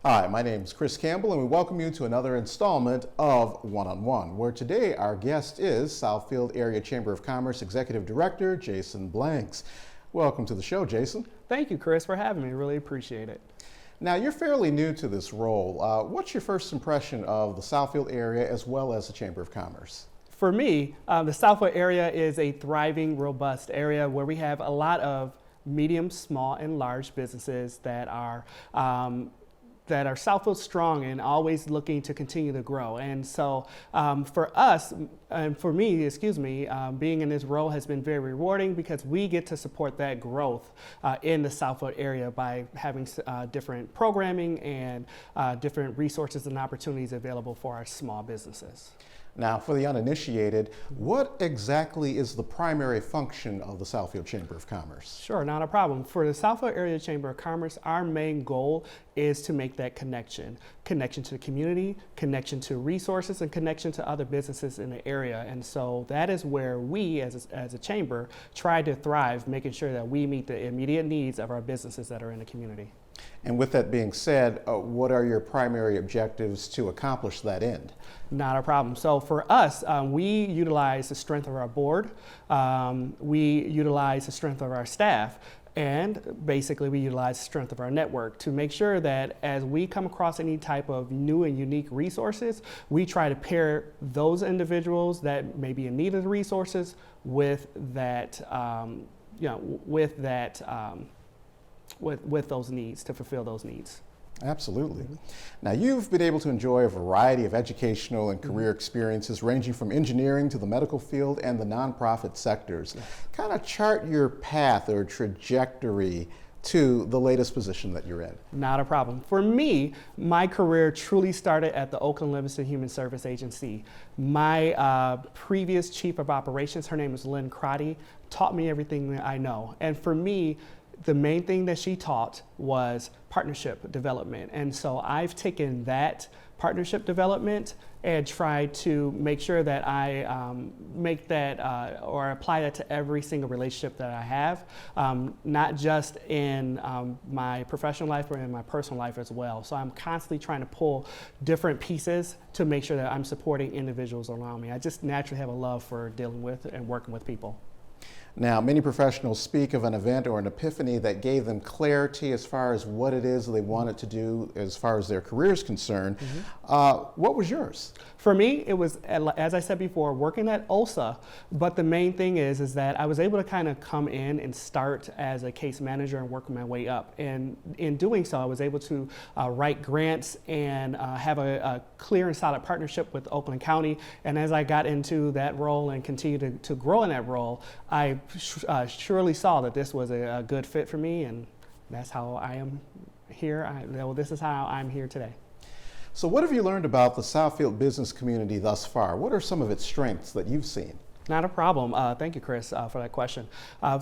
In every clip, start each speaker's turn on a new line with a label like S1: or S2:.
S1: Hi, my name is Chris Campbell, and we welcome you to another installment of One-on-One, where today our guest is Southfield Area Chamber of Commerce Executive Director Jason Blanks. Welcome to the show, Jason.
S2: Thank you, Chris, for having me. Really appreciate it.
S1: Now, you're fairly new to this role. What's your first impression of the Southfield area as well as the Chamber of Commerce?
S2: For me, the Southfield area is a thriving, robust area where we have a lot of medium, small, and large businesses that are Southfield strong and always looking to continue to grow. And so for us, and for me, being in this role has been very rewarding because we get to support that growth in the Southfield area by having different programming and different resources and opportunities available for our small businesses.
S1: Now, for the uninitiated, what exactly is the primary function of the Southfield Chamber of Commerce?
S2: Sure, not a problem. For the Southfield Area Chamber of Commerce, our main goal is to make that connection to the community, connection to resources, and connection to other businesses in the area. And so that is where we, as a chamber, try to thrive, making sure that we meet the immediate needs of our businesses that are in the community.
S1: And with that being said, what are your primary objectives to accomplish that end?
S2: Not a problem. So for us, we utilize the strength of our board, we utilize the strength of our staff, and basically we utilize the strength of our network to make sure that as we come across any type of new and unique resources, we try to pair those individuals that may be in need of the resources with with those needs, to fulfill those needs.
S1: Absolutely. Now, you've been able to enjoy a variety of educational and career experiences ranging from engineering to the medical field and the nonprofit sectors. Kind of chart your path or trajectory to the latest position that you're in.
S2: Not a problem. For me, my career truly started at the Oakland Livingston Human Service Agency. My previous chief of operations, her name is Lynn Crotty, taught me everything that I know. And for me, the main thing that she taught was partnership development. And so I've taken that partnership development and tried to make sure that I make that or apply that to every single relationship that I have, not just in my professional life, but in my personal life as well. So I'm constantly trying to pull different pieces to make sure that I'm supporting individuals around me. I just naturally have a love for dealing with and working with people.
S1: Now, many professionals speak of an event or an epiphany that gave them clarity as far as what it is they wanted to do as far as their career is concerned. What was yours?
S2: For me, it was, as I said before, working at OSA, but the main thing is that I was able to kind of come in and start as a case manager and work my way up. And in doing so, I was able to write grants and have a clear and solid partnership with Oakland County. And as I got into that role and continued to grow in that role, I surely saw that this was a good fit for me, and that's how I am here. This is how I'm here today.
S1: So what have you learned about the Southfield business community thus far? What are some of its strengths that you've seen?
S2: Not a problem. Thank you, Chris, for that question.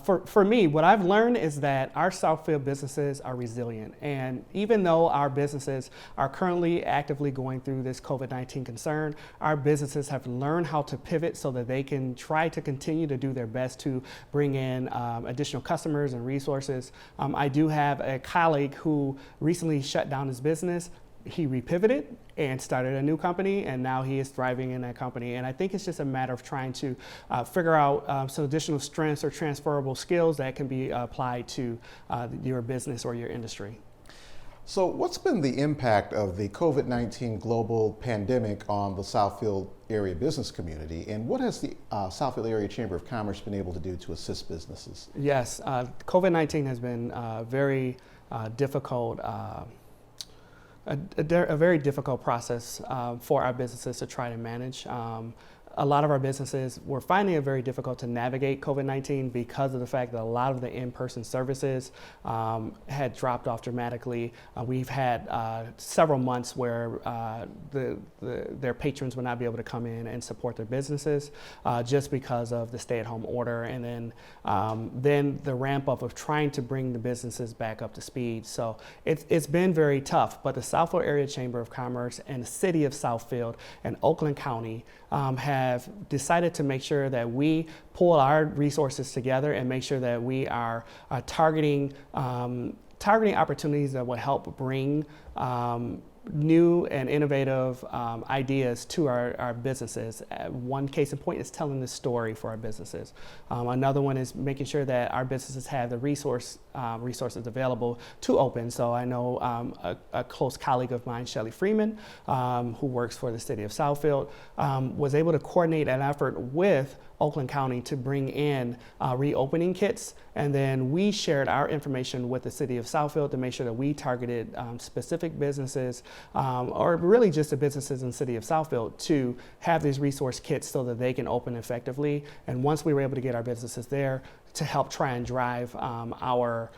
S2: For me, what I've learned is that our Southfield businesses are resilient. And even though our businesses are currently actively going through this COVID-19 concern, our businesses have learned how to pivot so that they can try to continue to do their best to bring in additional customers and resources. I do have a colleague who recently shut down his business. He repivoted and started a new company, and now he is thriving in that company. And I think it's just a matter of trying to figure out some additional strengths or transferable skills that can be applied to your business or your industry.
S1: So what's been the impact of the COVID-19 global pandemic on the Southfield area business community, and what has the Southfield Area Chamber of Commerce been able to do to assist businesses?
S2: Yes, COVID-19 has been very difficult. A very difficult process for our businesses to try to manage. A lot of our businesses were finding it very difficult to navigate COVID-19 because of the fact that a lot of the in-person services had dropped off dramatically. We've had several months where their patrons would not be able to come in and support their businesses just because of the stay-at-home order, and then the ramp up of trying to bring the businesses back up to speed. So it's been very tough, but the Southfield Area Chamber of Commerce and the City of Southfield and Oakland County have decided to make sure that we pull our resources together and make sure that we are targeting targeting opportunities that will help bring new and innovative ideas to our businesses. One case in point is telling the story for our businesses. Another one is making sure that our businesses have the resources available to open. So I know a close colleague of mine, Shelly Freeman, who works for the city of Southfield, was able to coordinate an effort with Oakland County to bring in reopening kits, and then we shared our information with the city of Southfield to make sure that we targeted specific businesses, or really just the businesses in the city of Southfield, to have these resource kits so that they can open effectively. And once we were able to get our businesses there, to help try and drive our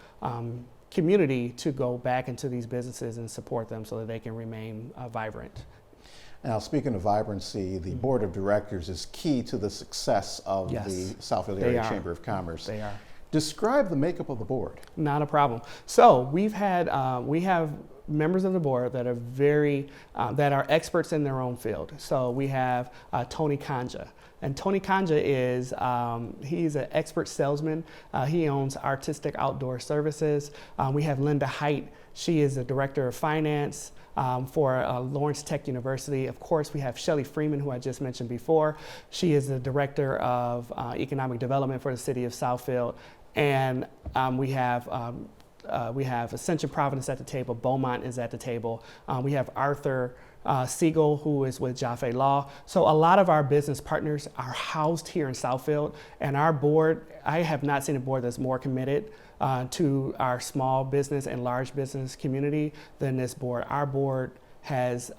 S2: community to go back into these businesses and support them so that they can remain vibrant.
S1: Now, speaking of vibrancy, the board of directors is key to the success of
S2: Yes,
S1: the Southfield Area Chamber of Commerce.
S2: They are.
S1: Describe the makeup of the board.
S2: Not a problem. So we have members of the board that are that are experts in their own field. So we have Tony Kanja. And Tony Kanja is, he's an expert salesman. He owns Artistic Outdoor Services. We have Linda Height. She is the director of finance for Lawrence Tech University. Of course, we have Shelly Freeman, who I just mentioned before. She is the director of economic development for the city of Southfield. And we have Ascension Providence at the table. Beaumont is at the table. We have Arthur Siegel, who is with Jaffe Law. So a lot of our business partners are housed here in Southfield, and our board, I have not seen a board that's more committed to our small business and large business community than this board. Our board has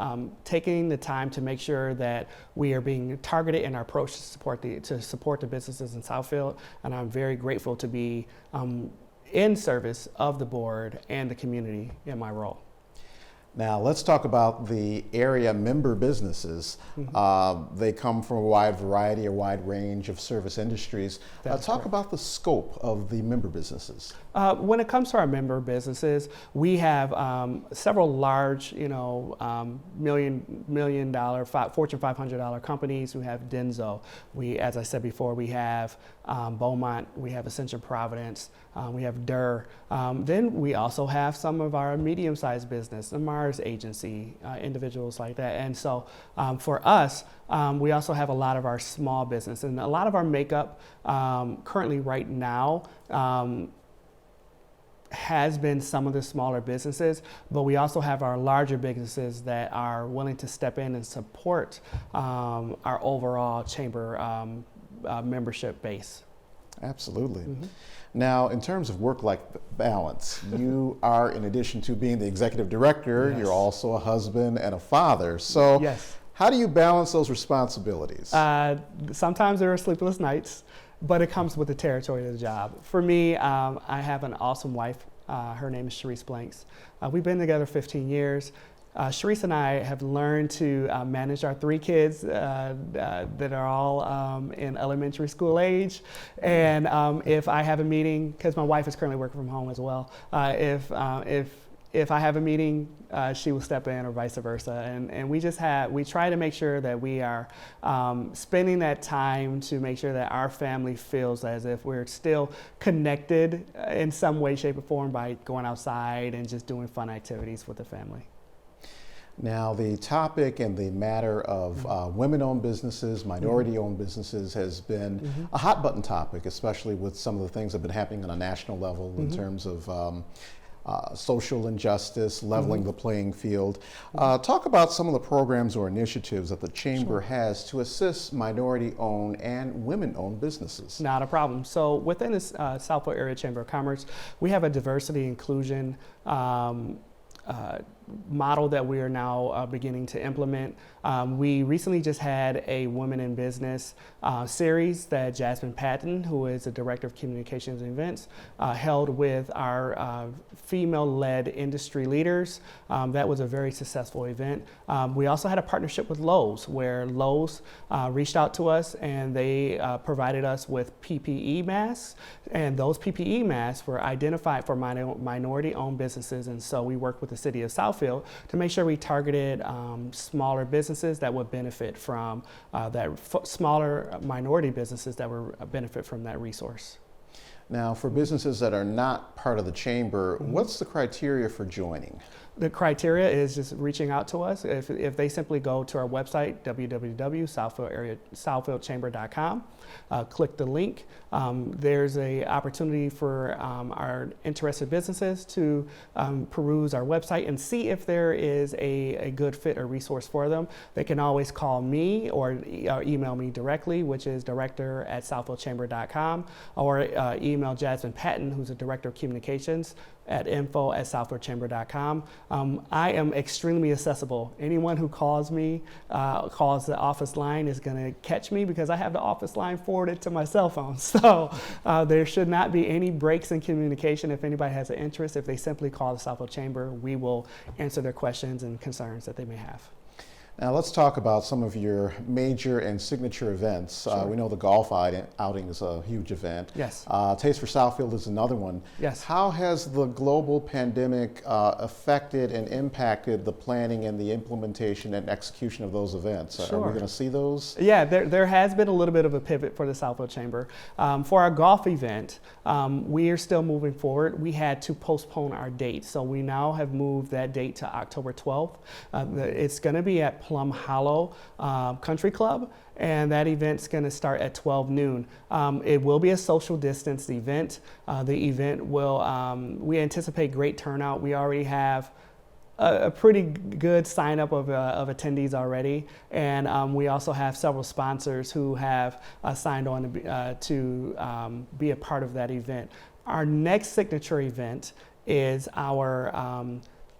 S2: taken the time to make sure that we are being targeted in our approach to support the businesses in Southfield, and I'm very grateful to be in service of the board and the community in my role.
S1: Now, let's talk about the area member businesses. They come from a wide variety, a wide range of service industries. Talk about the scope of the member businesses.
S2: When it comes to our member businesses, we have several large, million dollar, Fortune 500 companies. We have Denso. As I said before, we have Beaumont. We have Ascension Providence. We have Durr. Then we also have some of our medium-sized business, the Mars Agency, individuals like that. And so for us, we also have a lot of our small business, and a lot of our makeup currently right now has been some of the smaller businesses, but we also have our larger businesses that are willing to step in and support our overall chamber membership base.
S1: Absolutely. Now, in terms of work-life balance, you are, in addition to being the executive director, you're also a husband and a father. So how do you balance those responsibilities?
S2: Sometimes there are sleepless nights, but it comes with the territory of the job. For me, I have an awesome wife. Her name is Sharice Blanks. We've been together 15 years. Sharice and I have learned to manage our 3 kids that are all in elementary school age. And if I have a meeting, because my wife is currently working from home as well, if I have a meeting, she will step in, or vice versa. And we try to make sure that we are spending that time to make sure that our family feels as if we're still connected in some way, shape, or form by going outside and just doing fun activities with the family.
S1: Now, the topic and the matter of women-owned businesses, minority-owned businesses has been a hot button topic, especially with some of the things that have been happening on a national level in terms of social injustice, leveling the playing field. Talk about some of the programs or initiatives that the Chamber has to assist minority-owned and women-owned businesses.
S2: Not a problem. So within the Southfield Area Chamber of Commerce, we have a diversity inclusion model that we are now beginning to implement. We recently just had a Women in Business series that Jasmine Patton, who is the Director of Communications and Events, held with our female-led industry leaders. That was a very successful event. We also had a partnership with Lowe's, where Lowe's reached out to us and they provided us with PPE masks, and those PPE masks were identified for minority-owned businesses, and so we worked with the City of Southfield to make sure we targeted smaller businesses that would benefit from smaller minority businesses that would benefit from that resource.
S1: Now, for businesses that are not part of the chamber, what's the criteria for joining?
S2: The criteria is just reaching out to us. If they simply go to our website, www.southfieldchamber.com, click the link. There's an opportunity for our interested businesses to peruse our website and see if there is a good fit or resource for them. They can always call me or email me directly, which is director@southfieldchamber.com, or email Jasmine Patton, who's the Director of Communications, at info@southfieldchamber.com. I am extremely accessible. Anyone who calls me, calls the office line, is going to catch me because I have the office line forwarded to my cell phone. So there should not be any breaks in communication. If anybody has an interest, if they simply call the Southfield Chamber, we will answer their questions and concerns that they may have.
S1: Now let's talk about some of your major and signature events.
S2: Sure.
S1: We know the golf outing is a huge event.
S2: Yes.
S1: Taste for Southfield is another one.
S2: Yes.
S1: How has the global pandemic affected and impacted the planning and the implementation and execution of those events?
S2: Sure.
S1: Are we going to see those?
S2: Yeah, there has been a little bit of a pivot for the Southfield Chamber. For our golf event, we are still moving forward. We had to postpone our date, so we now have moved that date to October 12th. It's going to be at Plum Hollow Country Club, and that event's going to start at 12 noon. It will be a social distance event. The event will, we anticipate great turnout. We already have a pretty good sign up of attendees already, and we also have several sponsors who have signed on to be a part of that event. Our next signature event is our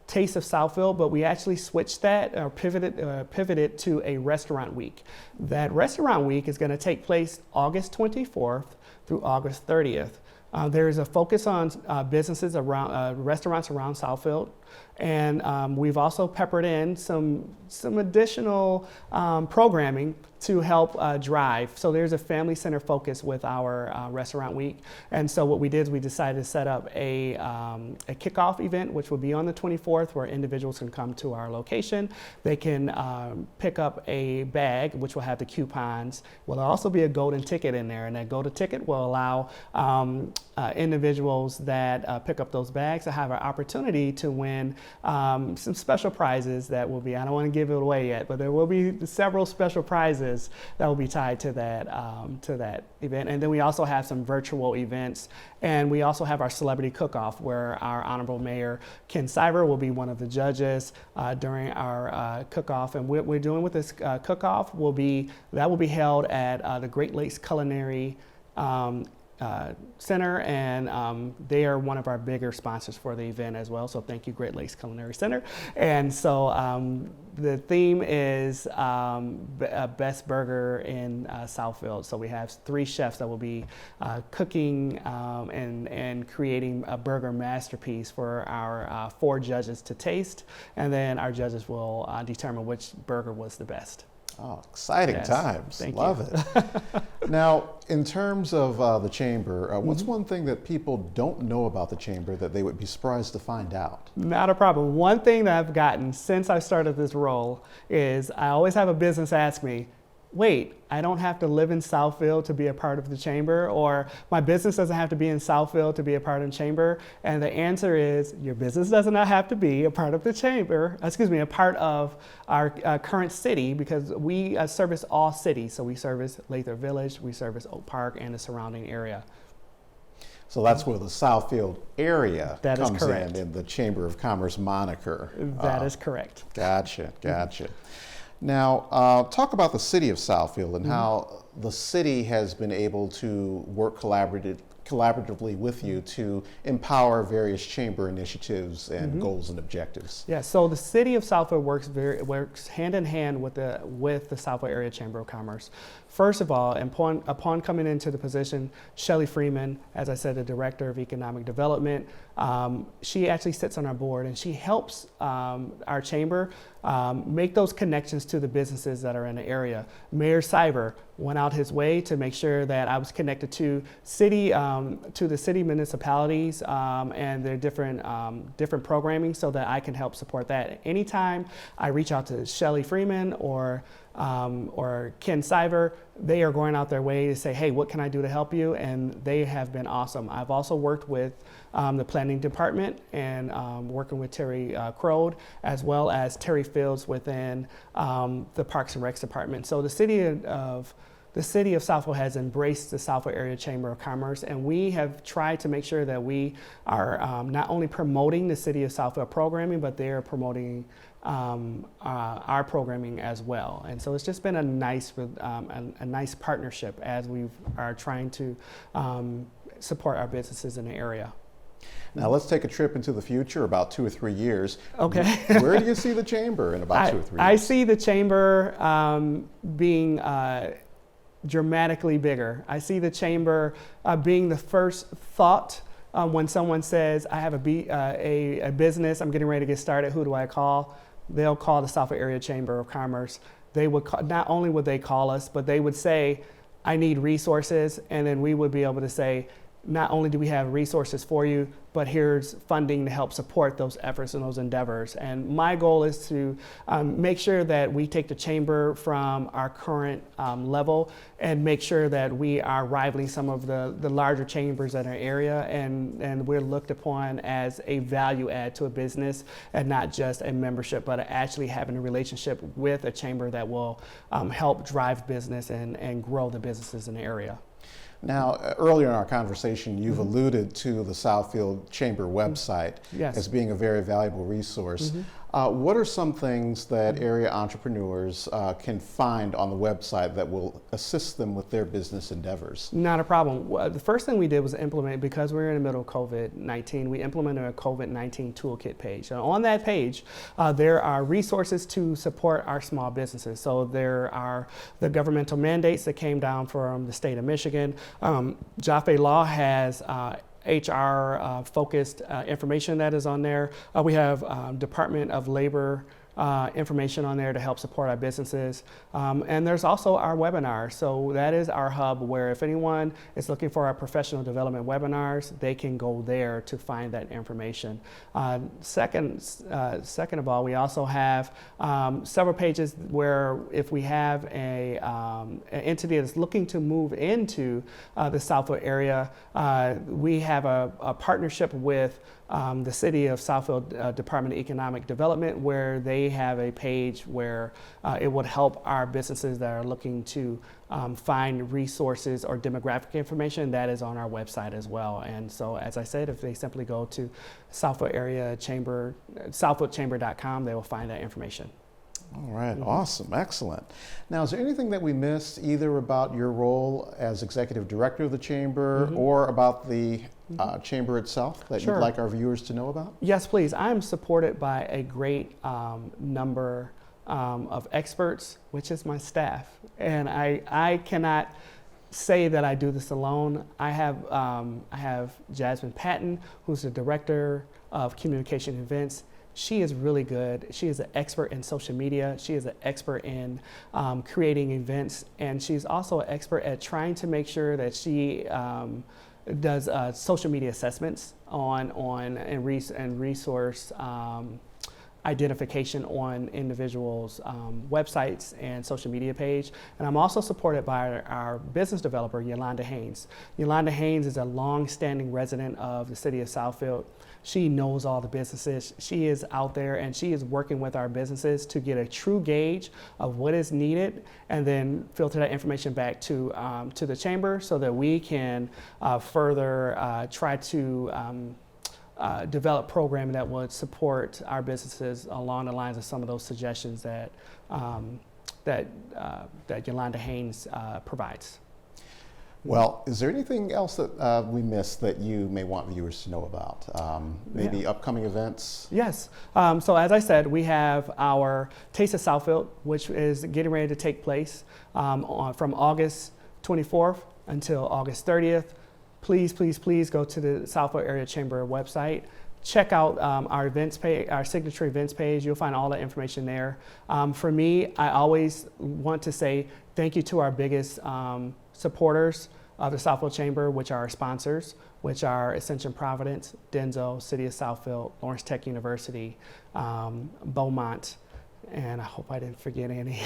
S2: Taste of Southfield, but we actually switched that or pivoted to a restaurant week. That restaurant week is going to take place August 24th through August 30th. There is a focus on businesses around restaurants around Southfield, and we've also peppered in some additional programming to help drive. So there's a family center focus with our restaurant week, and so what we did is we decided to set up a kickoff event, which will be on the 24th, where individuals can come to our location. They can pick up a bag, which will have the coupons. Will also be a golden ticket in there, and that golden ticket will allow individuals that pick up those bags to have an opportunity to win some special prizes that will be, I don't want to give it away yet, but there will be several special prizes that will be tied to that event. And then we also have some virtual events, and we also have our celebrity cook-off, where our Honorable Mayor Ken Siver will be one of the judges during our cook-off. And what we're doing with this cook-off will be held at the Great Lakes Culinary Center, and they are one of our bigger sponsors for the event as well. So thank you, Great Lakes Culinary Center. And so the theme is best burger in Southfield. So we have 3 chefs that will be cooking and creating a burger masterpiece for our 4 judges to taste, and then our judges will determine which burger was the best.
S1: Oh, exciting times. Love it. Now, in terms of the chamber, what's one thing that people don't know about the chamber that they would be surprised to find out?
S2: Not a problem. One thing that I've gotten since I started this role is I always have a business ask me, wait, I don't have to live in Southfield to be a part of the chamber, or my business doesn't have to be in Southfield to be a part of the chamber. And the answer is, your business does not have to be a part of the chamber, a part of our current city, because we service all cities. So we service Lathrop Village, we service Oak Park and the surrounding area.
S1: So that's where the Southfield area comes
S2: correct.
S1: in the Chamber of Commerce moniker.
S2: That is correct.
S1: Gotcha. Now, talk about the city of Southfield and how the city has been able to work collaboratively with you to empower various chamber initiatives and goals and objectives.
S2: Yeah, so the city of Southfield works hand in hand with the Southfield Area Chamber of Commerce. First of all, upon coming into the position, Shelley Freeman, as I said, the Director of Economic Development, she actually sits on our board, and she helps our chamber make those connections to the businesses that are in the area. Mayor Siver went out his way to make sure that I was connected to the city municipalities and their different programming, so that I can help support that. Anytime I reach out to Shelley Freeman or or Ken Siver, they are going out their way to say, hey, what can I do to help you? And they have been awesome. I've also worked with the planning department and working with Terry Crode, as well as Terry Fields within the Parks and Recs department. So the city of Southfield has embraced the Southfield Area Chamber of Commerce, and we have tried to make sure that we are not only promoting the city of Southfield programming, but they're promoting our programming as well. And so it's just been a nice partnership as we are trying to support our businesses in the area.
S1: Now let's take a trip into the future, about 2 or 3 years.
S2: Okay.
S1: Where do you see the chamber in about 2 or 3 years?
S2: I see the chamber being dramatically bigger. I see the chamber being the first thought when someone says, I have a business, I'm getting ready to get started, who do I call? They'll call the Southfield Area Chamber of Commerce. They would not only would they call us, but they would say, I need resources, and then we would be able to say, not only do we have resources for you, but here's funding to help support those efforts and those endeavors. And my goal is to make sure that we take the chamber from our current level and make sure that we are rivaling some of the larger chambers in our area, and we're looked upon as a value add to a business and not just a membership, but actually having a relationship with a chamber that will help drive business and grow the businesses in the area.
S1: Now, earlier in our conversation, you've alluded to the Southfield Chamber website as being a very valuable resource. What are some things that area entrepreneurs can find on the website that will assist them with their business endeavors?
S2: Not a problem. Well, the first thing we did was implement, because we were in the middle of COVID-19, we implemented a COVID-19 toolkit page. And on that page, there are resources to support our small businesses. So there are the governmental mandates that came down from the state of Michigan. Jaffe Law has HR focused information that is on there. We have Department of Labor information on there to help support our businesses. And there's also our webinars. So that is our hub where if anyone is looking for our professional development webinars, they can go there to find that information. Second of all, we also have several pages where if we have an entity that's looking to move into the Southfield area, we have a partnership with the City of Southfield Department of Economic Development, where they have a page where it would help our businesses that are looking to find resources or demographic information. That is on our website as well. And so, as I said, if they simply go to Southfield Area Chamber, southfieldchamber.com, they will find that information.
S1: All right, awesome, excellent. Now, is there anything that we missed, either about your role as executive director of the chamber or about the chamber itself that you'd like our viewers to know about?
S2: Yes, please. I'm supported by a great number of experts, which is my staff. And I cannot say that I do this alone. I have Jasmine Patton, who's the director of communication events. She is really good. She is an expert in social media. She is an expert in creating events, and she's also an expert at trying to make sure that she does social media assessments and resource identification on individuals' websites and social media page. And I'm also supported by our business developer, Yolanda Haynes. Yolanda Haynes is a long-standing resident of the city of Southfield. She knows all the businesses. She is out there and she is working with our businesses to get a true gauge of what is needed and then filter that information back to the chamber so that we can further try to develop programming that would support our businesses along the lines of some of those suggestions that that Yolanda Haynes provides.
S1: Well, is there anything else that we missed that you may want viewers to know about? Maybe upcoming events?
S2: Yes. So as I said, we have our Taste of Southfield, which is getting ready to take place from August 24th until August 30th. Please, please, please go to the Southfield Area Chamber website. Check out our events page, our signature events page. You'll find all the information there. For me, I always want to say thank you to our biggest supporters of the Southfield Chamber, which are our sponsors, which are Ascension Providence, Denso, City of Southfield, Lawrence Tech University, Beaumont, and I hope I didn't forget any.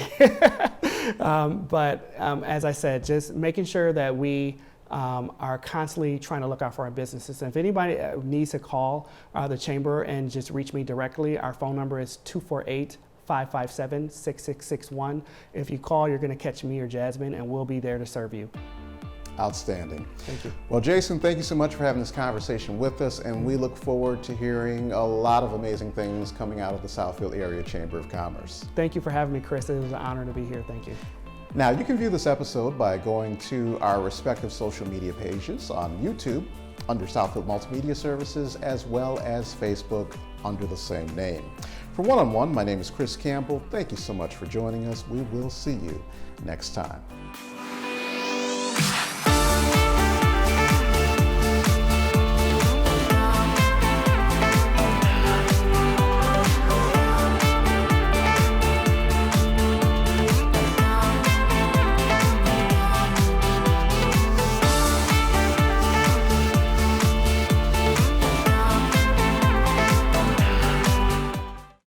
S2: But as I said, just making sure that we are constantly trying to look out for our businesses. And if anybody needs to call the chamber and just reach me directly, our phone number is 248-557-6661. If you call, you're going to catch me or Jasmine, and we'll be there to serve you.
S1: Outstanding.
S2: Thank you.
S1: Well, Jason, thank you so much for having this conversation with us, and we look forward to hearing a lot of amazing things coming out of the Southfield Area Chamber of Commerce.
S2: Thank you for having me, Chris. It was an honor to be here. Thank you.
S1: Now, you can view this episode by going to our respective social media pages on YouTube under Southfield Multimedia Services, as well as Facebook under the same name. For One-on-One, my name is Chris Campbell. Thank you so much for joining us. We will see you next time.